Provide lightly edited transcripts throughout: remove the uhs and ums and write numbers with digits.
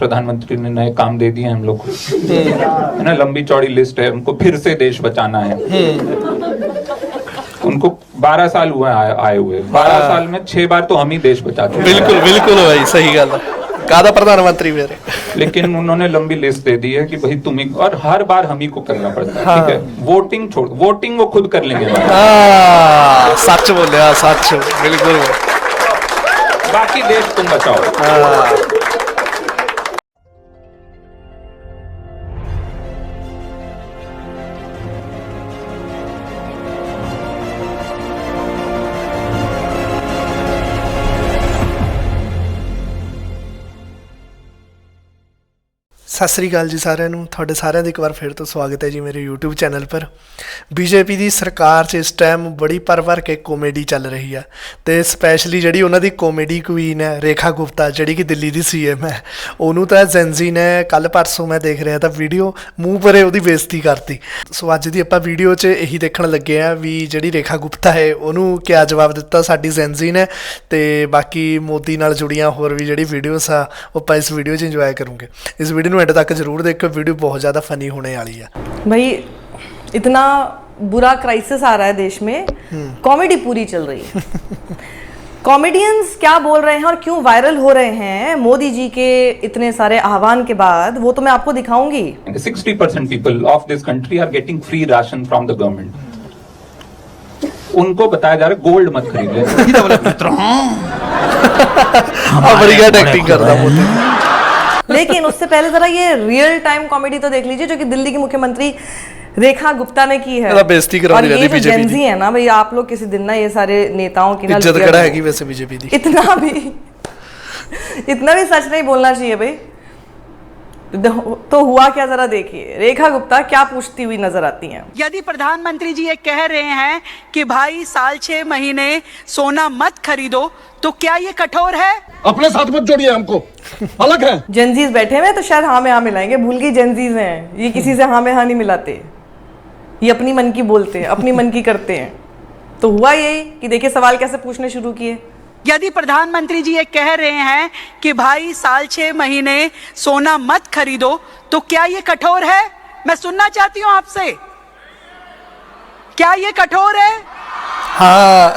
प्रधानमंत्री ने नए काम दे दिए हम लोग को, है ना, लंबी चौड़ी लिस्ट है, उनको फिर से देश बचाना है। उनको 12 साल हुआ आए हुए, 12 साल में 6 बार तो हम ही देश बचा चुके। बिल्कुल बिल्कुल भाई, सही गल है। कादा प्रधानमंत्री मेरे, लेकिन उन्होंने लंबी लिस्ट दे दी है कि भाई तुम ही, और हर बार हम ही को करना पड़ता है। ठीक है, वोटिंग छोड़, वोटिंग वो खुद कर लेंगे। सच बोले, सच, बिल्कुल। बाकी देश तुम बचाओ। सत श्री अकाल जी सारिਆਂ ਨੂੰ, ਤੁਹਾਡੇ ਸਾਰਿਆਂ ਦਾ ਇੱਕ ਵਾਰ ਫਿਰ ਤੋਂ ਸਵਾਗਤ ਹੈ ਜੀ ਮੇਰੇ YouTube ਚੈਨਲ ਪਰ। ਬੀਜੇਪੀ ਦੀ ਸਰਕਾਰ 'ਚ ਇਸ ਟਾਈਮ ਬੜੀ ਭਰ ਕੇ ਕਾਮੇਡੀ ਚੱਲ ਰਹੀ ਆ, ਤੇ ਸਪੈਸ਼ਲੀ ਜਿਹੜੀ ਉਹਨਾਂ ਦੀ ਕਾਮੇਡੀ ਕੁਈਨ ਹੈ ਰੇਖਾ ਗੁਪਤਾ, ਜਿਹੜੀ ਕਿ ਦਿੱਲੀ ਦੀ CM ਹੈ, ਉਹਨੂੰ ਤਾਂ ਜੈਨਜ਼ੀ ਨੇ ਕੱਲ੍ਹ ਪਰਸੋਂ ਮੈਂ ਦੇਖ ਰਿਹਾ ਤਾਂ ਵੀਡੀਓ ਮੂੰਹ ਪਰੇ ਉਹਦੀ ਬੇਇੱਜ਼ਤੀ ਕਰਤੀ। ਸੋ ਅੱਜ ਦੀ ਆਪਾਂ ਵੀਡੀਓ 'ਚ ਇਹੀ ਦੇਖਣ ਲੱਗੇ ਆ ਵੀ ਜਿਹੜੀ ਰੇਖਾ ਗੁਪਤਾ ਹੈ ਉਹਨੂੰ ਕਿਆ ਜਵਾਬ ਦਿੱਤਾ ਸਾਡੀ ਜੈਨਜ਼ੀ ਨੇ, ਤੇ ਬਾਕੀ ਮੋਦੀ ਨਾਲ ਜੁੜੀਆਂ ਹੋਰ ਵੀ ਜਿਹੜੀ ਵੀਡੀਓਜ਼ ਆ ਉਹ ਆਪਾਂ ਇਸ ਵੀਡੀਓ 'ਚ ਇੰਜੋਏ ਕਰੂੰਗੇ। ਇਸ ਵੀਡੀਓ ਨੂੰ एंड तक जरूर देखो, वीडियो बहुत ज़्यादा फनी होने वाली है। भाई इतना बुरा क्राइसिस आ रहा है देश में, कॉमेडी पूरी चल रही है। कॉमेडियंस क्या बोल रहे हैं और क्यों वायरल हो रहे हैं मोदी जी के इतने सारे आह्वान के बाद, वो तो मैं आपको दिखाऊंगी। 60% people of this country are getting free ration from the government। उनको बताया जा रहा है गोल्ड मत खरीद बड़ी एक्टिंग कर रहा है। लेकिन उससे पहले जरा ये रियल टाइम कॉमेडी तो देख लीजिए जो कि दिल्ली की मुख्यमंत्री रेखा गुप्ता ने की है। और ये जो जेनजी है ना भाई, आप लोग किसी दिन ना ये सारे नेताओं की इज्जत कड़ा है कि वैसे बीजेपी दी इतना भी सच नहीं बोलना चाहिए भाई। तो हुआ क्या, जरा देखिए रेखा गुप्ता क्या पूछती हुई नजर आती हैं। यदि प्रधानमंत्री जी ये कह रहे हैं कि भाई साल 6 महीने सोना मत खरीदो, तो क्या ये कठोर है? अपने साथ मत जोड़िए हमको, अलग है। जेनजीज बैठे हुए तो शायद हाँ में हाँ मिलाएंगे, भूल गई जेनजीज हैं ये, किसी से हाँ में हाँ नहीं मिलाते, ये अपनी मन की बोलते हैं, अपनी मन की करते हैं। तो हुआ यही कि देखिए सवाल कैसे पूछने शुरू किए। यदि प्रधानमंत्री जी ये कह रहे हैं कि भाई साल 6 महीने सोना मत खरीदो, तो क्या ये कठोर है? मैं सुनना चाहती हूं आपसे, क्या ये कठोर है? हाँ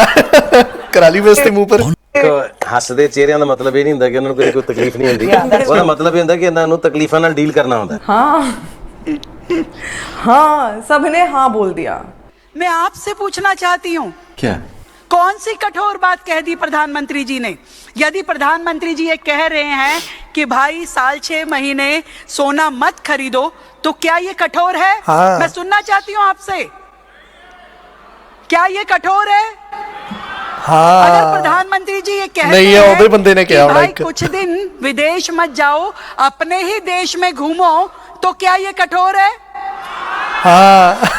कराली बेइज्जती मुंह पर। ਹੱਸਦੇ ਚਿਹਰਿਆਂ ਦਾ ਮਤਲਬ ਇਹ ਨਹੀਂ ਹੁੰਦਾ ਕਿ ਉਹਨਾਂ ਨੂੰ ਕੋਈ ਤਕਲੀਫ ਨਹੀਂ ਹੁੰਦੀ, ਉਹਦਾ ਮਤਲਬ ਇਹ ਹੁੰਦਾ ਕਿ ਇਹਨਾਂ ਨੂੰ ਤਕਲੀਫਾਂ ਨਾਲ ਡੀਲ ਕਰਨਾ ਹੁੰਦਾ। हाँ सबने हाँ बोल दिया। मैं आपसे पूछना चाहती हूँ, क्या कौन सी कठोर बात कह दी प्रधानमंत्री जी ने? यदि प्रधानमंत्री जी ये कह रहे हैं कि भाई साल 6 महीने सोना मत खरीदो, तो क्या ये कठोर है? मैं सुनना चाहती हूँ आपसे, क्या ये कठोर है? अगर प्रधानमंत्री जी ये कहते हैं कि भाई कुछ दिन विदेश मत जाओ, अपने ही देश में घूमो, तो क्या ये कठोर है?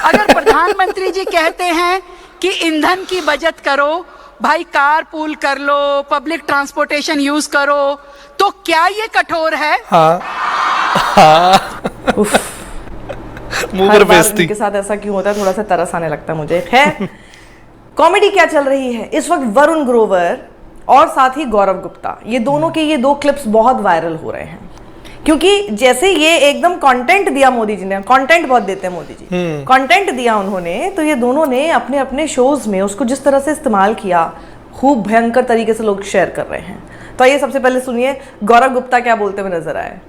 अगर प्रधानमंत्री जी कहते हैं कि ईंधन की बचत करो, भाई कार पूल कर लो, पब्लिक ट्रांसपोर्टेशन यूज करो, तो क्या ये कठोर है? मुंह पर बेइज्जती के साथ ऐसा क्यों होता है, थोड़ा सा तरस आने लगता है मुझे। खैर कॉमेडी क्या चल रही है इस वक्त, वरुण ग्रोवर और साथ ही गौरव गुप्ता, ये दोनों के ये 2 क्लिप्स बहुत वायरल हो रहे हैं। क्योंकि जैसे ये एकदम कंटेंट दिया मोदी जी ने, कंटेंट बहुत देते हैं मोदी जी, कंटेंट दिया उन्होंने, तो ये दोनों ने अपने अपने शोज में उसको जिस तरह से इस्तेमाल किया, खूब भयंकर तरीके से लोग शेयर कर रहे हैं। तो आइए सबसे पहले सुनिए गौरव गुप्ता क्या बोलते हुए नजर आए।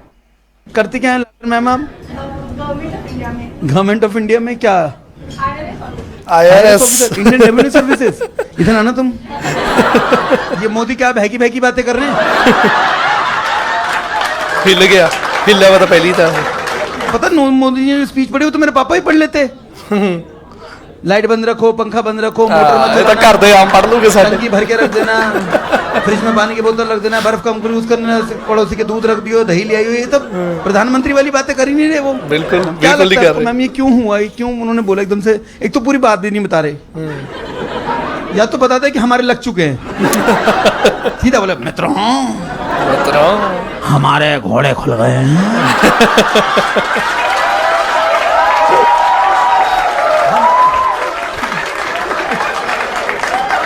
करती क्या है मैम आप? गवर्नमेंट ऑफ इंडिया में क्या? IRS, Indian revenue services. इधर आना तुम। ये मोदी क्या बहकी बहकी बातें कर रहे हैं? हिल गया, हिला हुआ तो पहले ही था। पता मोदी जी ने स्पीच पढ़ी हो तो मेरे पापा ही पढ़ लेते। लाइट बंद रखो, पंखा बंद रखो, मोटर मत कर दे, हम पढ़ लूंगे सारे। टंकी भर के रख देना, फ्रिज में पानी की बोतल रख देना, बर्फ कम यूज करना, पड़ोसी के दूध रख दियो, दही ले आई हो, ये तो प्रधानमंत्री वाली बातें कर ही नहीं रहे वो। बिल्कुल क्या लगता है मैम ये क्यों हुआ, ये क्यों उन्होंने बोला एकदम से? एक तो पूरी बात भी नहीं बता रहे, या तो बताते कि हमारे लग चुके हैं, सीधा बोले मित्रों हमारे घोड़े खुल गए हैं।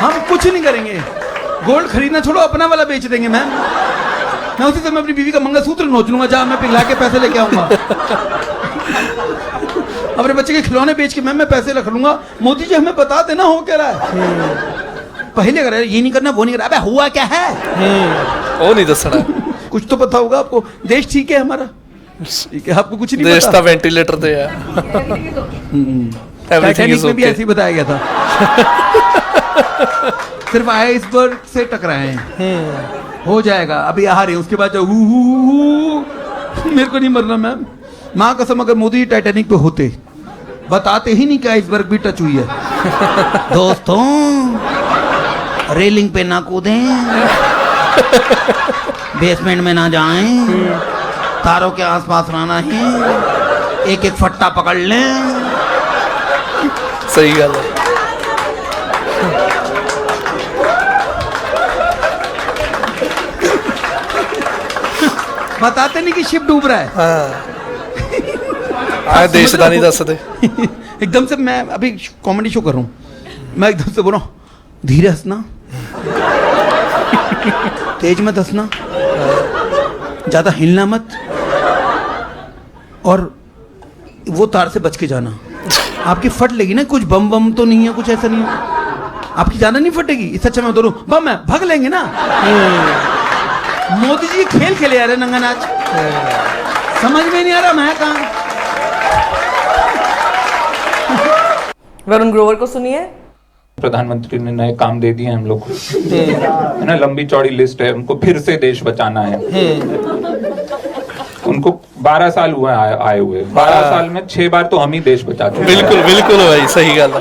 हम कुछ नहीं करेंगे, गोल्ड खरीदना छोड़ो, अपना वाला बेच देंगे मैम। मैं उसी समय अपनी बीवी का मंगलसूत्र नोच लूंगा, जहाँ मैं पिघला के पैसे लेके आऊंगा। अपने बच्चे के खिलौने बेच के मैं पैसे रख लूंगा। मोदी जी हमें बता देना हो क्या रहा है। पहले अगर ये नहीं करना वो नहीं करना, अबे हुआ क्या है वो नहीं दसना। कुछ तो पता होगा आपको। देश ठीक है हमारा, ठीक है, आपको कुछ नहीं देश पता। ਤਾਂ वेंटिलेटर ਤੇ ਆ। टाइटैनिक में भी ऐसे ही बताया गया था। सिर्फ आइसबर्ग से टकराए हैं, हो जाएगा, अभी आ रहे हैं, उसके बाद जो मेरे को नहीं मरना मैम, माँ कसम। अगर मोदी टाइटैनिक पे होते, बताते ही नहीं कि आइसबर्ग भी टच हुई है। दोस्तों रेलिंग पे ना कूदें, बेसमेंट में ना जाएं, तारों के आसपास रहना है, एक एक फट्टा पकड़ लें। सही गल है। बताते नहीं कि शिप डूब रहा है। हाँ देश का नहीं दसते। एकदम से मैं अभी कॉमेडी शो कर रहा हूँ, मैं एकदम से बोल रहा हूँ धीरे हंसना, तेज मत हंसना, ज्यादा हिलना मत, और वो तार से बच के जाना। आपकी फट लेगी ना, कुछ बम बम तो नहीं है, कुछ ऐसा नहीं है, आपकी ज्यादा नहीं फटेगी। इससे अच्छा मैं बोलूं बम है, भाग लेंगे ना। मोदी जी खेल खेले आ रहे नंगा नाच, समझ में नहीं आ रहा मैं कहाँ। वरुण ग्रोवर को सुनिए। प्रधानमंत्री ने नए काम दे दिए हैं हम लोग को, है ना, लंबी चौड़ी लिस्ट है, उनको फिर से देश बचाना है। उनको 12 साल हुए आए हुए, 12 साल में 6 बार तो हम ही देश बचा चुके। बिल्कुल बिल्कुल भाई, सही गल है।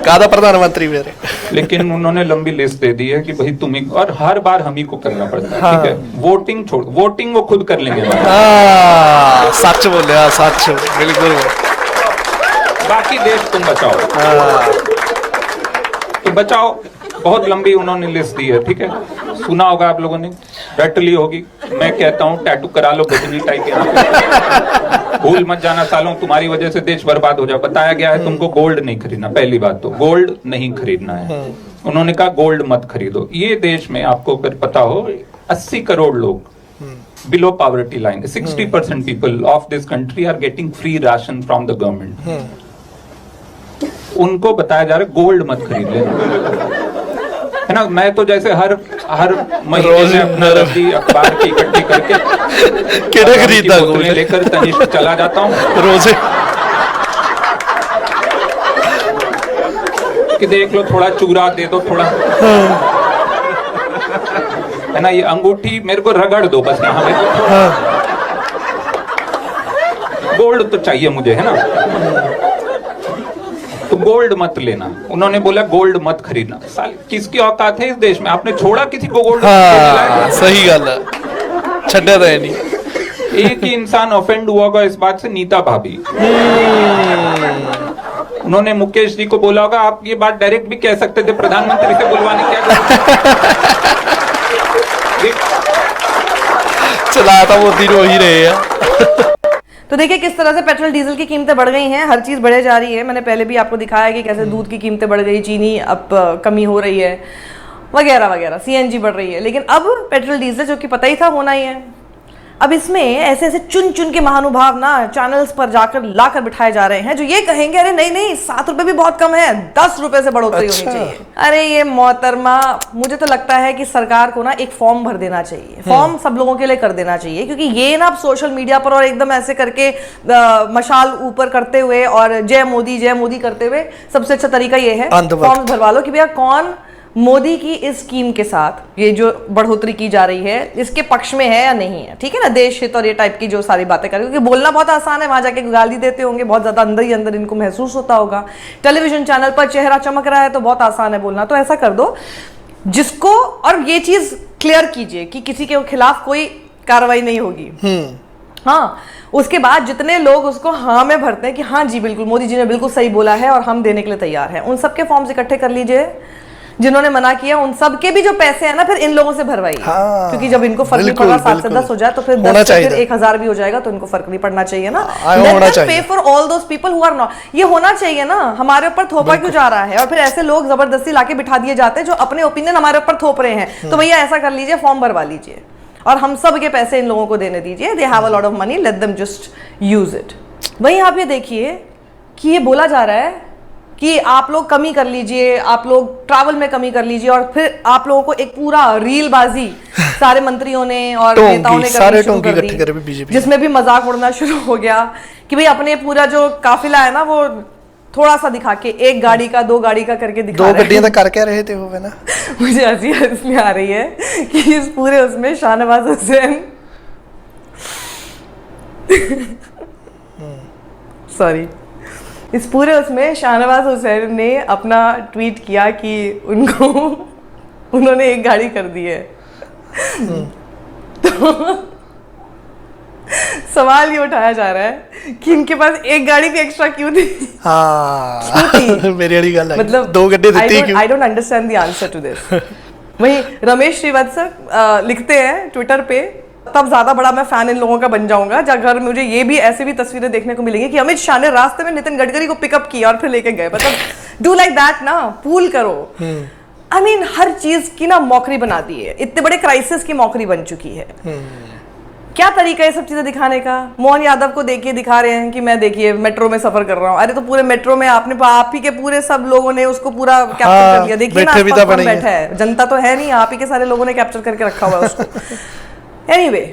कादा प्रधानमंत्री मेरे। लेकिन उन्होंने लंबी लिस्ट दे दी है कि भाई तुम ही, और हर बार हम ही को करना पड़ता है। ठीक है, वोटिंग छोड़, वोटिंग वो खुद कर लेंगे। सच बोले, सच बिल्कुल। बाकी देश तुम बचाओ, तो बचाओ। बहुत लंबी उन्होंने लिस्ट दी है, ठीक है, सुना होगा आप लोगों ने, रट ली होगी। मैं कहता हूँ टैटू करा लो गजनी टाइप यहाँ पे। भूल मत जाना सालों, तुम्हारी वजह से देश बर्बाद हो जाए। बताया गया है तुमको गोल्ड नहीं खरीदना, पहली बात तो गोल्ड नहीं खरीदना है। उन्होंने कहा गोल्ड मत खरीदो। ये देश में आपको अगर पता हो 80 करोड़ लोग below poverty line, 60% people of this country are getting free ration from the government. उनको बताया जा रहा है गोल्ड मत खरीद ले, है ना। मैं तो जैसे हर महीने में अपना रद्दी अखबार की इकट्ठी करके केड़ा खरीदता गोल्ड लेकर तनिष्क चला जाता हूँ रोजे, कि देख लो थोड़ा चूरा दे दो, थोड़ा, है ना, ये अंगूठी मेरे को रगड़ दो बस यहाँ पे, गोल्ड तो चाहिए मुझे, है ना। तो गोल्ड मत लेना, उन्होंने बोला गोल्ड मत खरीदना। साल किसकी औकात है इस देश में, आपने छोड़ा किसी को गोल्ड? सही गल है, छड्डा तो है नहीं। एक ही इंसान ऑफेंड हुआ होगा इस बात से, नीता भाभी। उन्होंने मुकेश जी को बोला होगा आप ये बात डायरेक्ट भी कह सकते थे, प्रधानमंत्री से बुलवाने चला था मोदी हो ही रहे हैं। तो देखिए किस तरह से पेट्रोल डीजल की कीमतें बढ़ गई हैं, हर चीज़ बढ़े जा रही है। मैंने पहले भी आपको दिखाया कि कैसे दूध की कीमतें बढ़ गई, चीनी अब कमी हो रही है, वगैरह वगैरह, सीएनजी बढ़ रही है। लेकिन अब पेट्रोल डीजल, जो कि पता ही था होना ही है, अब इसमें ऐसे ऐसे चुन चुन के महानुभाव ना चैनल्स पर जाकर लाकर बिठाए जा रहे हैं जो ये कहेंगे अरे नहीं नहीं 7 रुपए भी बहुत कम है, 10 रुपए से बढ़ोतरी होनी चाहिए। अरे ये मोहतरमा, मुझे तो लगता है कि सरकार को ना एक फॉर्म भर देना चाहिए, फॉर्म सब लोगों के लिए कर देना चाहिए, क्योंकि ये ना आप सोशल मीडिया पर और एकदम ऐसे करके मशाल ऊपर करते हुए और जय मोदी करते हुए, सबसे अच्छा तरीका ये है फॉर्म भरवा लो कि भैया कौन मोदी की इस स्कीम के साथ ये जो बढ़ोतरी की जा रही है इसके पक्ष में है या नहीं है, ठीक है ना। देश हित और ये टाइप की जो सारी बातें करें, क्योंकि बोलना बहुत आसान है, वहां जाके गाली देते होंगे, बहुत ज्यादा अंदर ही अंदर इनको महसूस होता होगा। टेलीविजन चैनल पर चेहरा चमक रहा है तो बहुत आसान है बोलना, तो ऐसा कर दो जिसको, और ये चीज क्लियर कीजिए कि किसी के खिलाफ कोई कार्रवाई नहीं होगी। हाँ, उसके बाद जितने लोग उसको हाँ में भरते हैं कि हाँ जी बिल्कुल मोदी जी ने बिल्कुल सही बोला है और हम देने के लिए तैयार हैं, उन सबके फॉर्म्स इकट्ठे कर लीजिए। जिन्होंने मना किया उन सब के भी जो पैसे हैं ना फिर इन लोगों से भरवाइए। हाँ, क्योंकि जब इनको फर्क नहीं पड़ा 7 से 10 हो जाए तो फिर 10 से फिर 1000 भी हो जाएगा तो इनको फर्क नहीं पड़ना चाहिए ना। Let them pay for all those people who are not, ये होना चाहिए ना। हमारे ऊपर थोपा क्यों जा रहा है, और फिर ऐसे लोग जबरदस्ती लाके बिठा दिए जाते हैं जो अपने ओपिनियन हमारे ऊपर थोप रहे हैं। तो भैया ऐसा कर लीजिए, फॉर्म भरवा लीजिए और हम सब के पैसे इन लोगों को देने दीजिए, they have a lot of money, let them just use it. वहीं आप ये देखिए कि ये बोला जा रहा है कि आप लोग कमी कर लीजिए, आप लोग ट्रैवल में कमी कर लीजिए, और फिर आप लोगों को एक पूरा रीलबाजी सारे मंत्रियों ने और नेताओं ने करनी शुरू कर दी, जिसमें भी मजाक उड़ना शुरू हो गया कि भाई अपने पूरा जो काफिला है ना वो थोड़ा सा दिखा के, एक गाड़ी का, दो गाड़ी का करके दिखा, 2 गड्डियां तो कर क्या रहे थे वो, है ना। मुझे हंसी इसलिए आ रही है कि इस पूरे उसमें शाहनवाज हुसैन सॉरी इस पूरे उसमें शाहनवाज हुसैन ने अपना ट्वीट किया कि उनको उन्होंने एक गाड़ी कर दी है। तो सवाल ये उठाया जा रहा है कि इनके पास एक गाड़ी भी एक्स्ट्रा क्यों थी? हाँ मेरी वाली गल है, मतलब 2 गड्ढे देती क्यों? I don't understand the answer to this. वहीं रमेश श्रीवास्तव लिखते हैं ट्विटर पे, तब ज्यादा बड़ा मैं फैन इन लोगों का बन जाऊंगा अगर मुझे ये भी ऐसे भी तस्वीरें देखने को मिलेंगी कि अमित शाह ने रास्ते में नितिन गडकरी को पिकअप किया और फिर लेके गए। मतलब डू लाइक दैट ना, पूल करो। आई मीन हर चीज की ना मौकरी बना दी है, इतने बड़े क्राइसिस की मौकरी बन चुकी है। क्या तरीका है सब चीजें दिखाने का? मोहन यादव को देखिए दिखा रहे हैं कि मैं देखिए मेट्रो में सफर कर रहा हूँ। अरे तो पूरे मेट्रो में आपने आप ही के पूरे सब लोगों ने उसको पूरा कैप्चर कर लिया। देखिए ना आसपास कौन बैठा है, जनता तो है नहीं, आप ही के सारे लोगों ने कैप्चर करके रखा हुआ है उसको। एनीवे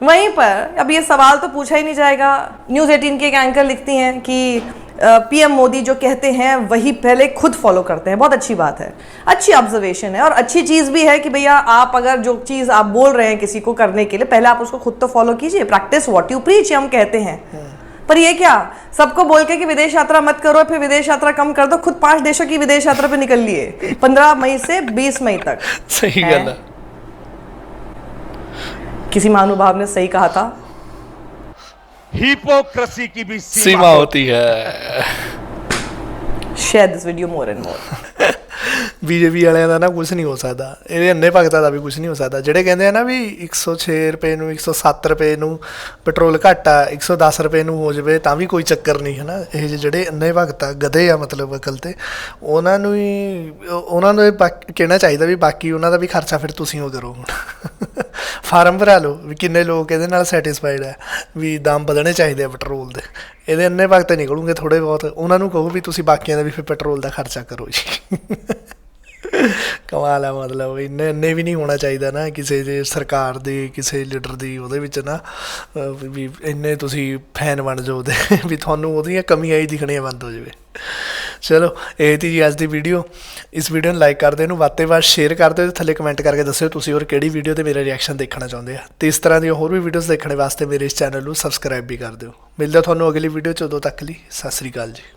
वहीं पर अब ये सवाल तो पूछा ही नहीं जाएगा। न्यूज़ 18 के एक एंकर लिखती हैं कि पीएम मोदी जो कहते हैं वही पहले खुद फॉलो करते हैं। बहुत अच्छी बात है, अच्छी ऑब्जर्वेशन है, और अच्छी चीज़ भी है कि भैया आप अगर जो चीज़ आप बोल रहे हैं किसी को करने के लिए, पहले आप उसको खुद तो फॉलो कीजिए। प्रैक्टिस व्हाट यू प्रीच हम कहते हैं। पर ये क्या सबको बोल के कि विदेश यात्रा मत करो, फिर विदेश यात्रा कम कर दो। खुद 5 देशों की विदेश यात्रा पे निकल लिए 15 मई से 20 मई तक। सही गल है। किसी महानुभाव ने सही कहा था, हिपोक्रेसी की भी सीमा होती है। Share this video more and more. BJP वालिਆਂ ਦਾ ਨਾ ਕੁਝ ਨਹੀਂ ਹੋ ਸਕਦਾ, ਇਹਦੇ ਅੰਨੇ ਭਗਤਾਂ ਦਾ ਵੀ ਕੁਝ ਨਹੀਂ ਹੋ ਸਕਦਾ। ਜਿਹੜੇ ਕਹਿੰਦੇ ਆ ਨਾ ਵੀ 106 ਰੁਪਏ ਨੂੰ 107 ਰੁਪਏ ਨੂੰ ਪੈਟਰੋਲ ਘੱਟ ਆ, 110 ਰੁਪਏ ਨੂੰ ਹੋ ਜਾਵੇ ਤਾਂ ਵੀ ਕੋਈ ਚੱਕਰ ਨਹੀਂ, ਹੈ ਨਾ। ਇਹ ਜਿਹੜੇ ਅੰਨੇ ਭਗਤ ਆ, ਗਧੇ ਆ ਮਤਲਬ ਅਕਲ ਤੇ, ਉਹਨਾਂ ਨੂੰ ਹੀ ਕਹਿਣਾ ਚਾਹੀਦਾ ਵੀ ਬਾਕੀ ਉਹਨਾਂ ਦਾ ਵੀ ਖਰਚਾ ਫਿਰ ਤੁਸੀਂ ਉਹ ਕਰੋ। ਫਾਰਮ ਭਰਾ ਲਓ ਵੀ ਕਿੰਨੇ ਲੋਕ ਇਹਦੇ ਨਾਲ ਸੈਟਿਸਫਾਈਡ ਹੈ ਵੀ ਦਾਮ ਵਧਣੇ ਚਾਹੀਦੇ ਆ ਪੈਟਰੋਲ ਦੇ। ਇਹਦੇ ਅੰਨੇ ਭਗਤ ਨਿਕਲੂਗੇ ਥੋੜ੍ਹੇ ਬਹੁਤ, ਉਹਨਾਂ ਨੂੰ ਕਹੋ ਵੀ ਤੁਸੀਂ ਬਾਕੀਆਂ ਦਾ ਵੀ ਫਿਰ ਪੈਟਰੋਲ ਦਾ ਖਰਚਾ ਕਰੋ ਜੀ। ਕਮਾਲ ਆ, ਮਤਲਬ ਇੰਨੇ ਵੀ ਨਹੀਂ ਹੋਣਾ ਚਾਹੀਦਾ ਨਾ ਕਿਸੇ ਦੇ ਸਰਕਾਰ ਦੀ, ਕਿਸੇ ਲੀਡਰ ਦੀ ਉਹਦੇ ਵਿੱਚ ਨਾ ਵੀ ਇੰਨੇ ਤੁਸੀਂ ਫੈਨ ਬਣ ਜਾਓ ਉਹਦੇ ਵੀ ਤੁਹਾਨੂੰ ਉਹਦੀਆਂ ਕਮੀਆਂ ਹੀ ਦਿਖਣੀਆਂ ਬੰਦ ਹੋ ਜਾਵੇ। ਚਲੋ ਇਹ ਤੀ ਜੀ ਅੱਜ ਦੀ ਵੀਡੀਓ। ਇਸ ਵੀਡੀਓ ਨੂੰ ਲਾਈਕ ਕਰ ਦਿਓ, ਇਹਨੂੰ ਵੱਧ ਤੋਂ ਵੱਧ ਸ਼ੇਅਰ ਕਰ ਦਿਓ, ਥੱਲੇ ਕਮੈਂਟ ਕਰਕੇ ਦੱਸਿਓ ਤੁਸੀਂ ਹੋਰ ਕਿਹੜੀ ਵੀਡੀਓ 'ਤੇ ਮੇਰਾ ਰਿਐਕਸ਼ਨ ਦੇਖਣਾ ਚਾਹੁੰਦੇ ਆ। ਅਤੇ ਇਸ ਤਰ੍ਹਾਂ ਦੀਆਂ ਹੋਰ ਵੀ ਵੀਡੀਓਜ਼ ਦੇਖਣ ਵਾਸਤੇ ਮੇਰੇ ਇਸ ਚੈਨਲ ਨੂੰ ਸਬਸਕ੍ਰਾਈਬ ਵੀ ਕਰ ਦਿਓ। ਮਿਲਦਾ ਤੁਹਾਨੂੰ ਅਗਲੀ ਵੀਡੀਓ 'ਚ, ਉਦੋਂ ਤੱਕ ਲਈ ਸਤਿ ਸ਼੍ਰੀ ਅਕਾਲ ਜੀ।